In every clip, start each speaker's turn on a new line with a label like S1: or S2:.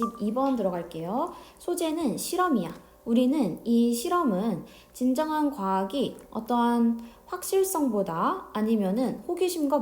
S1: 2번 들어갈게요. 소재는 실험이야. 우리는 이 실험은 진정한 과학이 어떠한 확실성보다 아니면은 호기심과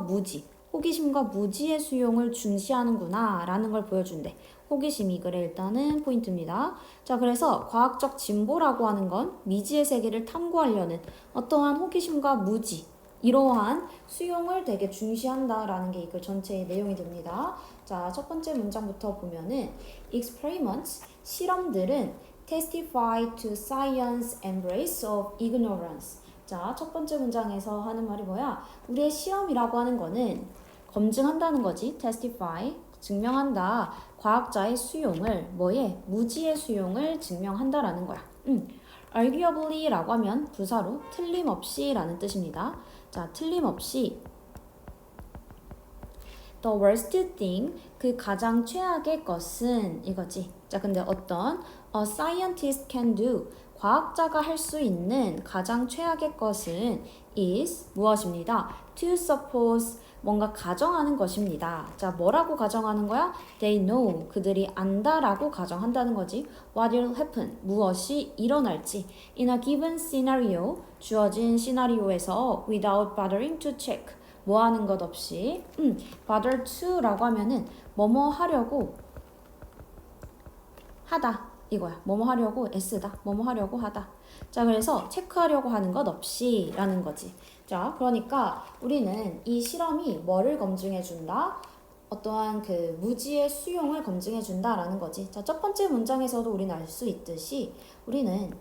S1: 무지의 수용을 중시하는구나 라는 걸 보여준대. 호기심이 그래 일단은 포인트입니다. 자, 그래서 과학적 진보라고 하는 건 미지의 세계를 탐구하려는 어떠한 호기심과 무지 이러한 수용을 되게 중시한다라는 게 이 글 전체의 내용이 됩니다. 자, 첫 번째 문장부터 보면은 experiments, 실험들은 testify to science embrace of ignorance. 자, 첫 번째 문장에서 하는 말이 뭐야? 우리의 실험이라고 하는 거는 검증한다는 거지. testify, 증명한다. 과학자의 수용을 뭐에? 무지의 수용을 증명한다라는 거야. arguably라고 하면 부사로 틀림없이 라는 뜻입니다. 자, 틀림없이 the worst thing, 그 가장 최악의 것은 이거지. 자, 근데 어떤 a scientist can do, 과학자가 할 수 있는 가장 최악의 것은 is 무엇입니다. to suppose, 뭔가 가정하는 것입니다. 자, 뭐라고 가정하는 거야? They know, 그들이 안다라고 가정한다는 거지. What will happen, 무엇이 일어날지. In a given scenario, 주어진 시나리오에서 without bothering to check, 뭐 하는 것 없이. bother to라고 하면은 뭐뭐 하려고 하다 이거야. 뭐뭐 하려고 애쓰다. 뭐뭐 하려고 하다. 자, 그래서 체크하려고 하는 것 없이 라는 거지. 자, 그러니까 우리는 이 실험이 뭐를 검증해 준다? 어떠한 그 무지의 수용을 검증해 준다라는 거지. 자, 첫 번째 문장에서도 우리는 알 수 있듯이 우리는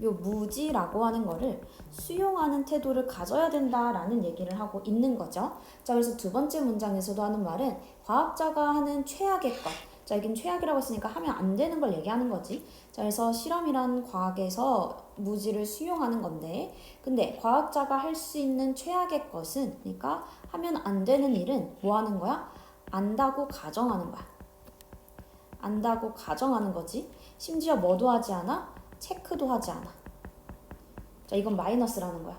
S1: 요 무지라고 하는 거를 수용하는 태도를 가져야 된다라는 얘기를 하고 있는 거죠. 자, 그래서 두 번째 문장에서도 하는 말은 과학자가 하는 최악의 것. 자, 여긴 최악이라고 했으니까 하면 안 되는 걸 얘기하는 거지. 자, 그래서 실험이란 과학에서 무지를 수용하는 건데, 근데 과학자가 할 수 있는 최악의 것은, 그러니까 하면 안 되는 일은 뭐 하는 거야? 안다고 가정하는 거야. 안다고 가정하는 거지. 심지어 뭐도 하지 않아? 체크도 하지 않아. 자, 이건 마이너스라는 거야.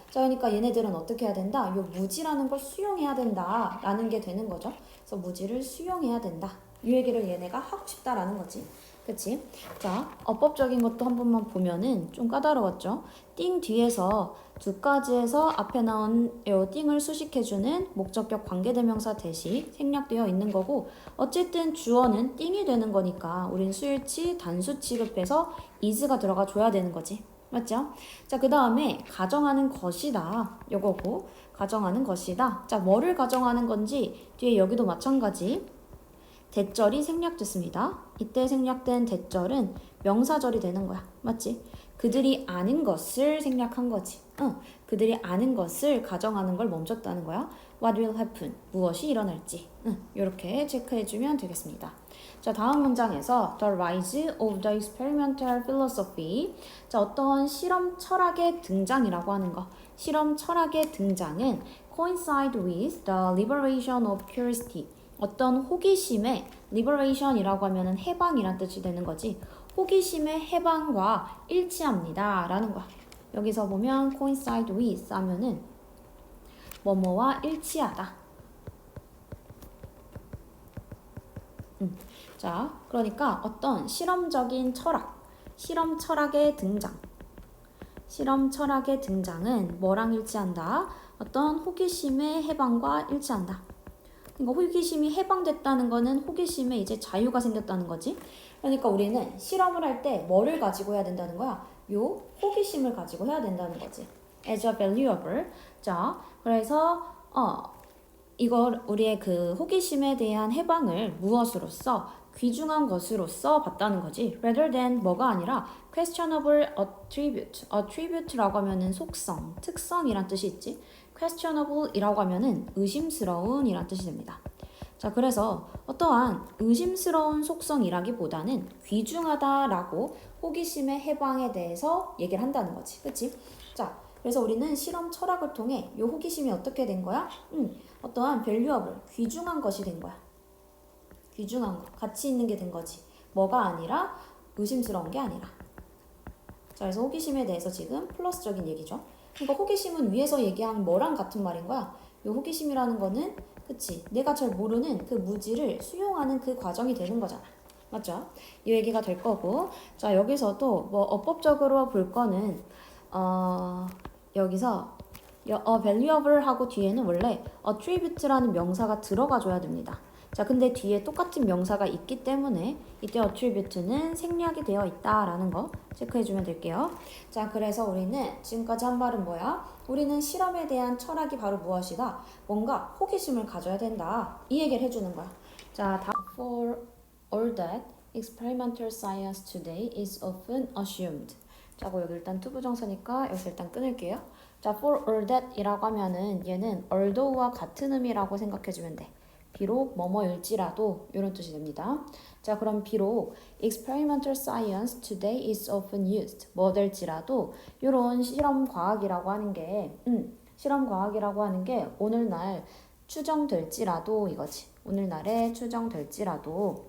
S1: 자, 그러니까 얘네들은 어떻게 해야 된다? 요 무지라는 걸 수용해야 된다 라는 게 되는 거죠. 그래서 무지를 수용해야 된다. 이 얘기를 얘네가 하고 싶다라는 거지. 그치? 자, 어법적인 것도 한 번만 보면은 좀 까다로웠죠. 띵 뒤에서 두 가지에서 앞에 나온 요 띵을 수식해주는 목적격 관계대명사 대시 생략되어 있는 거고, 어쨌든 주어는 띵이 되는 거니까 우린 수일치 단수 취급해서 is가 들어가 줘야 되는 거지. 맞죠? 자, 그 다음에 가정하는 것이다. 요거고, 가정하는 것이다. 자, 뭐를 가정하는 건지 뒤에 여기도 마찬가지. 대절이 생략됐습니다. 이때 생략된 대절은 명사절이 되는 거야. 맞지? 그들이 아는 것을 생략한 거지. 그들이 아는 것을 가정하는 걸 멈췄다는 거야. What will happen? 무엇이 일어날지. 이렇게 체크해주면 되겠습니다. 자, 다음 문장에서 The rise of the experimental philosophy. 자, 어떤 실험 철학의 등장이라고 하는 거. 실험 철학의 등장은 coincide with the liberation of curiosity. 어떤 호기심의 liberation이라고 하면은 해방이란 뜻이 되는 거지. 호기심의 해방과 일치합니다 라는 거야. 여기서 보면 coincide with 하면은 뭐뭐와 일치하다. 자, 그러니까 어떤 실험적인 철학, 실험 철학의 등장. 실험 철학의 등장은 뭐랑 일치한다? 어떤 호기심의 해방과 일치한다. 그러니까 호기심이 해방됐다는 거는 호기심에 이제 자유가 생겼다는 거지. 그러니까 우리는 실험을 할 때 뭐를 가지고 해야 된다는 거야? 요 호기심을 가지고 해야 된다는 거지. as a valuable. 자, 그래서 이걸 우리의 그 호기심에 대한 해방을 무엇으로써? 귀중한 것으로써 봤다는 거지. rather than 뭐가 아니라 questionable attribute. attribute라고 하면은 속성, 특성이란 뜻이 있지. questionable이라고 하면은 의심스러운 이란 뜻이 됩니다. 자, 그래서 어떠한 의심스러운 속성이라기보다는 귀중하다라고 호기심의 해방에 대해서 얘기를 한다는 거지. 그치? 자, 그래서 우리는 실험 철학을 통해 이 호기심이 어떻게 된 거야? 어떠한 valuable, 귀중한 것이 된 거야. 귀중한 거, 가치 있는 게 된 거지. 뭐가 아니라 의심스러운 게 아니라. 자, 그래서 호기심에 대해서 지금 플러스적인 얘기죠. 그러니까 호기심은 위에서 얘기한 뭐랑 같은 말인 거야? 요 호기심이라는 거는 그치? 내가 잘 모르는 그 무지를 수용하는 그 과정이 되는 거잖아. 맞죠? 이 얘기가 될 거고. 자, 여기서도 뭐 어법적으로 볼 거는 여기서 valuable 하고 뒤에는 원래 attribute라는 명사가 들어가줘야 됩니다. 자, 근데 뒤에 똑같은 명사가 있기 때문에 이때 attribute는 생략이 되어 있다라는 거 체크해주면 될게요. 자, 그래서 우리는 지금까지 한 말은 뭐야? 우리는 실험에 대한 철학이 바로 무엇이다? 뭔가 호기심을 가져야 된다. 이 얘기를 해주는 거야. 자, for all that, experimental science today is often assumed. 자, 여기 일단 투부정사니까 여기서 일단 끊을게요. 자, for all that 이라고 하면은 얘는 although와 같은 의미라고 생각해주면 돼. 비록 뭐뭐일지라도 이런 뜻이 됩니다. 자, 그럼 비록 experimental science today is often used 뭐 될지라도 이런 실험 과학이라고 하는 게 실험 과학이라고 하는 게 오늘날 추정될지라도 이거지. 오늘날에 추정될지라도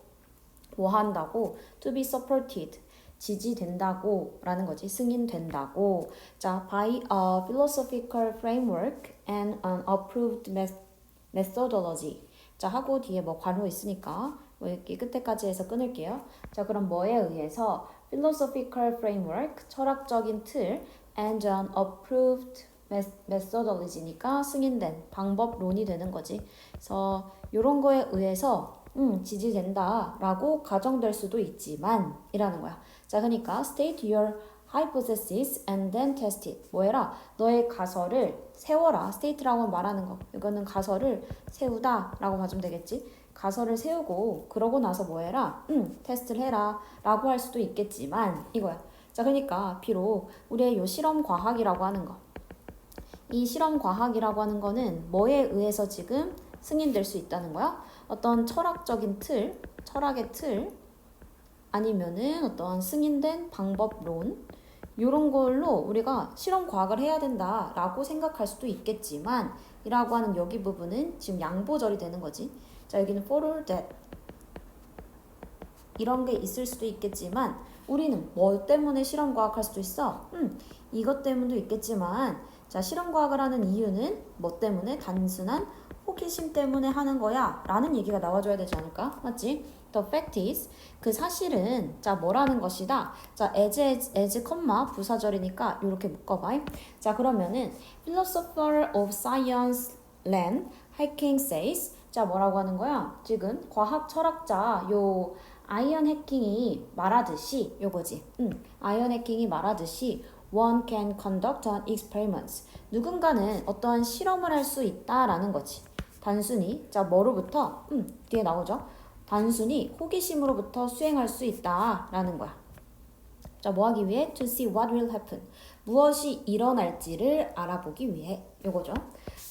S1: 뭐 한다고 to be supported 지지된다고 라는 거지. 승인된다고. 자, by a philosophical framework and an approved methodology. 자, 하고 뒤에 뭐 관호 있으니까 뭐 이렇게 끝에까지 해서 끊을게요. 자, 그럼 뭐에 의해서 philosophical framework, 철학적인 틀 and an approved methodology니까 승인된 방법론이 되는 거지. 그래서 이런 거에 의해서 지지된다 라고 가정될 수도 있지만 이라는 거야. 자, 그러니까 state your hypothesis and then test it. 뭐 해라? 너의 가설을 세워라. state라고 말하는 거. 이거는 가설을 세우다 라고 봐주면 되겠지. 가설을 세우고 그러고 나서 뭐 해라? 테스트를 해라 라고 할 수도 있겠지만 이거야. 자, 그러니까 비록 우리의 요 실험 과학이라고 하는 거. 이 실험 과학이라고 하는 거는 뭐에 의해서 지금 승인될 수 있다는 거야? 어떤 철학적인 틀, 철학의 틀, 아니면은 어떤 승인된 방법론, 이런 걸로 우리가 실험 과학을 해야 된다라고 생각할 수도 있겠지만 이라고 하는 여기 부분은 지금 양보절이 되는 거지. 자, 여기는 for all that 이런 게 있을 수도 있겠지만 우리는 뭐 때문에 실험 과학 할 수도 있어? 이것 때문도 있겠지만 자, 실험 과학을 하는 이유는 뭐 때문에? 단순한 호기심 때문에 하는 거야 라는 얘기가 나와줘야 되지 않을까? 맞지? The fact is 그 사실은 자 뭐라는 것이다. 자 as, 부사절이니까 이렇게 묶어봐. 자, 그러면은 philosopher of science Len Hacking says 자 뭐라고 하는 거야? 지금 과학 철학자 요 아이언 해킹이 말하듯이 요거지. 아이언 해킹이 말하듯이 one can conduct an experiments. 누군가는 어떠한 실험을 할 수 있다라는 거지. 단순히 자 뭐로부터 뒤에 나오죠. 단순히 호기심으로부터 수행할 수 있다라는 거야. 자, 뭐 하기 위해? To see what will happen. 무엇이 일어날지를 알아보기 위해. 요거죠.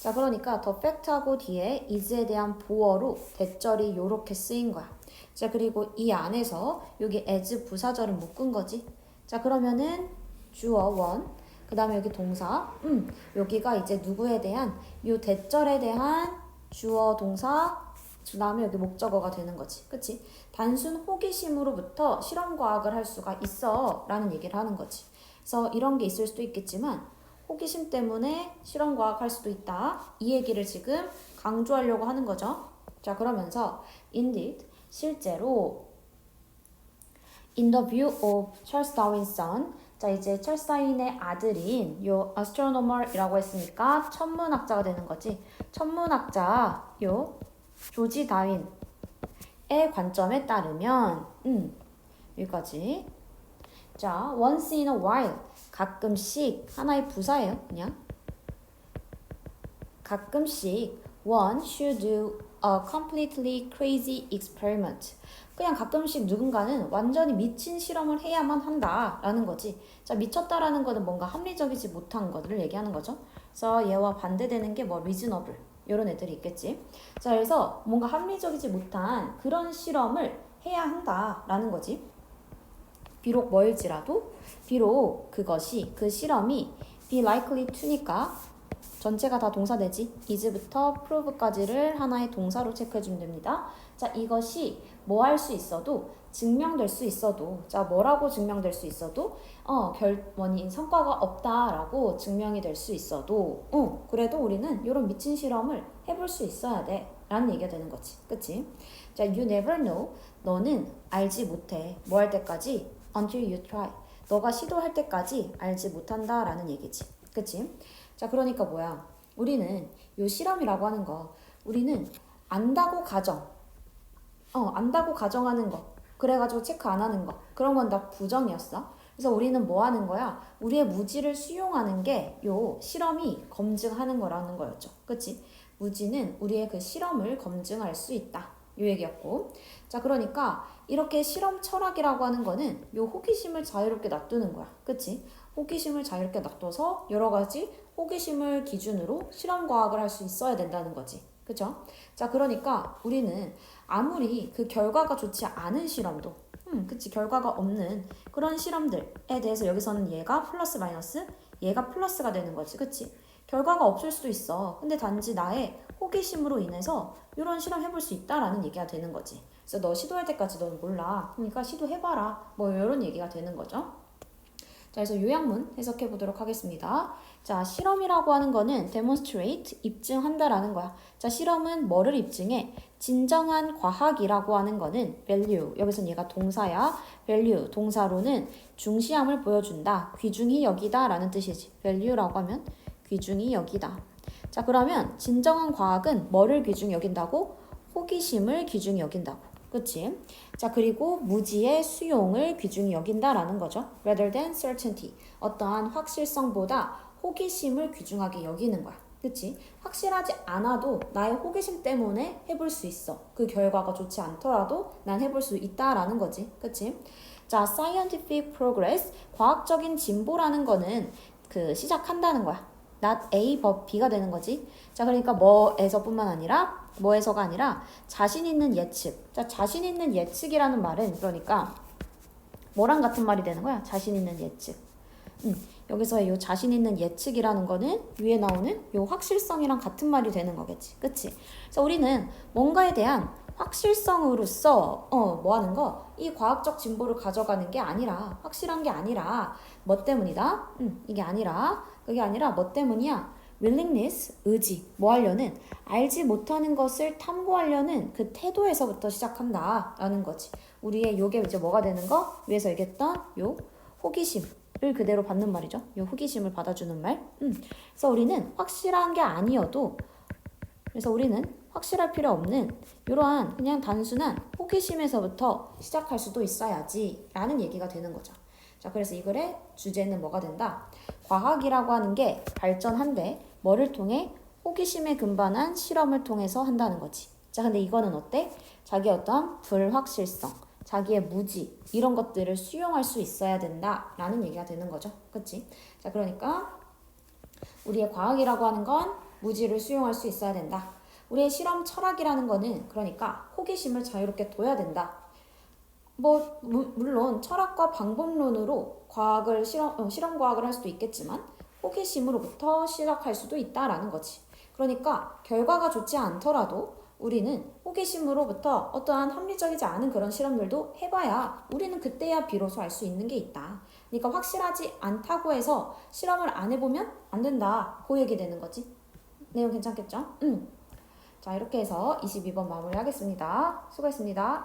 S1: 자, 그러니까 the fact하고 뒤에 is에 대한 보어로 대절이 요렇게 쓰인 거야. 자, 그리고 이 안에서 여기 as 부사절은 묶은 거지. 자, 그러면은 주어 원, 그 다음에 여기 동사, 여기가 이제 누구에 대한 요 대절에 대한 주어 동사, 그 다음에 여기 목적어가 되는 거지. 그치? 단순 호기심으로부터 실험과학을 할 수가 있어 라는 얘기를 하는 거지. 그래서 이런 게 있을 수도 있겠지만 호기심 때문에 실험과학 할 수도 있다. 이 얘기를 지금 강조하려고 하는 거죠. 자, 그러면서 indeed, 실제로 in the view of Charles Darwin's son 자, 이제 찰스 다윈의 아들인 요 astronomer이라고 했으니까 천문학자가 되는 거지. 천문학자 요 조지 다윈의 관점에 따르면 여기까지. 자, once in a while 가끔씩 하나의 부사예요. 그냥 가끔씩 one should do a completely crazy experiment. 그냥 가끔씩 누군가는 완전히 미친 실험을 해야만 한다라는 거지. 자, 미쳤다라는 거는 뭔가 합리적이지 못한 것들을 얘기하는 거죠. 그래서 얘와 반대되는 게 뭐 reasonable 이런 애들이 있겠지. 자, 그래서 뭔가 합리적이지 못한 그런 실험을 해야 한다라는 거지. 비록 뭐일지라도 비록 그것이 그 실험이 be likely to니까 전체가 다 동사되지. is부터 prove까지를 하나의 동사로 체크해주면 됩니다. 자, 이것이 뭐 할 수 있어도 증명될 수 있어도 자, 뭐라고 증명될 수 있어도 원인 성과가 없다라고 증명이 될 수 있어도 그래도 우리는 이런 미친 실험을 해볼 수 있어야 돼 라는 얘기가 되는 거지. 그치? 자, you never know. 너는 알지 못해. 뭐 할 때까지? until you try. 너가 시도할 때까지 알지 못한다 라는 얘기지. 그치? 자, 그러니까 뭐야? 우리는 요 실험이라고 하는 거 우리는 안다고 가정하는 거 그래가지고 체크 안 하는 거 그런 건 다 부정이었어. 그래서 우리는 뭐 하는 거야? 우리의 무지를 수용하는 게 요 실험이 검증하는 거라는 거였죠. 그치? 무지는 우리의 그 실험을 검증할 수 있다. 요 얘기였고. 자, 그러니까 이렇게 실험 철학이라고 하는 거는 요 호기심을 자유롭게 놔두는 거야. 그치? 호기심을 자유롭게 놔둬서 여러 가지 호기심을 기준으로 실험 과학을 할 수 있어야 된다는 거지. 그죠? 자, 그러니까 우리는 아무리 그 결과가 좋지 않은 실험도 그치, 결과가 없는 그런 실험들에 대해서 여기서는 얘가 플러스 마이너스 얘가 플러스가 되는 거지. 그치? 결과가 없을 수도 있어. 근데 단지 나의 호기심으로 인해서 이런 실험 해볼 수 있다라는 얘기가 되는 거지. 그래서 너 시도할 때까지 넌 몰라. 그러니까 시도해봐라. 뭐 이런 얘기가 되는 거죠. 자, 그래서 요약문 해석해 보도록 하겠습니다. 자, 실험이라고 하는 거는 demonstrate, 입증한다라는 거야. 자, 실험은 뭐를 입증해? 진정한 과학이라고 하는 거는 value, 여기선 얘가 동사야. value, 동사로는 중시함을 보여준다. 귀중히 여기다 라는 뜻이지. value라고 하면 귀중히 여기다. 자, 그러면 진정한 과학은 뭐를 귀중히 여긴다고? 호기심을 귀중히 여긴다고. 그치? 자, 그리고 무지의 수용을 귀중히 여긴다라는 거죠. rather than certainty. 어떠한 확실성보다 호기심을 귀중하게 여기는 거야. 그치? 확실하지 않아도 나의 호기심 때문에 해볼 수 있어. 그 결과가 좋지 않더라도 난 해볼 수 있다라는 거지. 그치? 자, scientific progress. 과학적인 진보라는 거는 그 시작한다는 거야. not A but B가 되는 거지. 자, 그러니까 뭐에서뿐만 아니라 뭐에서가 아니라 자신 있는 예측. 자, 자신 있는 예측이라는 말은 그러니까 뭐랑 같은 말이 되는 거야? 자신 있는 예측. 여기서의 요 자신 있는 예측이라는 거는 위에 나오는 요 확실성이랑 같은 말이 되는 거겠지. 그치? 그래서 우리는 뭔가에 대한 확실성으로서 뭐 하는 거? 이 과학적 진보를 가져가는 게 아니라 확실한 게 아니라 뭐 때문이다? 이게 아니라 그게 아니라 뭐 때문이야? willingness, 의지, 뭐 하려는 알지 못하는 것을 탐구하려는 그 태도에서부터 시작한다 라는 거지. 우리의 요게 이제 뭐가 되는 거? 위에서 얘기했던 요 호기심을 그대로 받는 말이죠. 요 호기심을 받아주는 말. 그래서 우리는 확실한 게 아니어도 그래서 우리는 확실할 필요 없는 이러한 그냥 단순한 호기심에서부터 시작할 수도 있어야지 라는 얘기가 되는 거죠. 자, 그래서 이 글의 주제는 뭐가 된다? 과학이라고 하는 게 발전한데 뭐를 통해? 호기심에 근반한 실험을 통해서 한다는 거지. 자, 근데 이거는 어때? 자기의 어떠한 불확실성, 자기의 무지 이런 것들을 수용할 수 있어야 된다라는 얘기가 되는 거죠. 그치? 자, 그러니까 우리의 과학이라고 하는 건 무지를 수용할 수 있어야 된다. 우리의 실험 철학이라는 거는 그러니까 호기심을 자유롭게 둬야 된다. 뭐 물론 철학과 방법론으로 과학을 실험 과학을 할 수도 있겠지만 호기심으로부터 시작할 수도 있다라는 거지. 그러니까 결과가 좋지 않더라도 우리는 호기심으로부터 어떠한 합리적이지 않은 그런 실험들도 해봐야 우리는 그때야 비로소 알 수 있는 게 있다. 그러니까 확실하지 않다고 해서 실험을 안 해보면 안 된다. 그 얘기 되는 거지. 내용 괜찮겠죠? 자, 이렇게 해서 22번 마무리하겠습니다. 수고했습니다.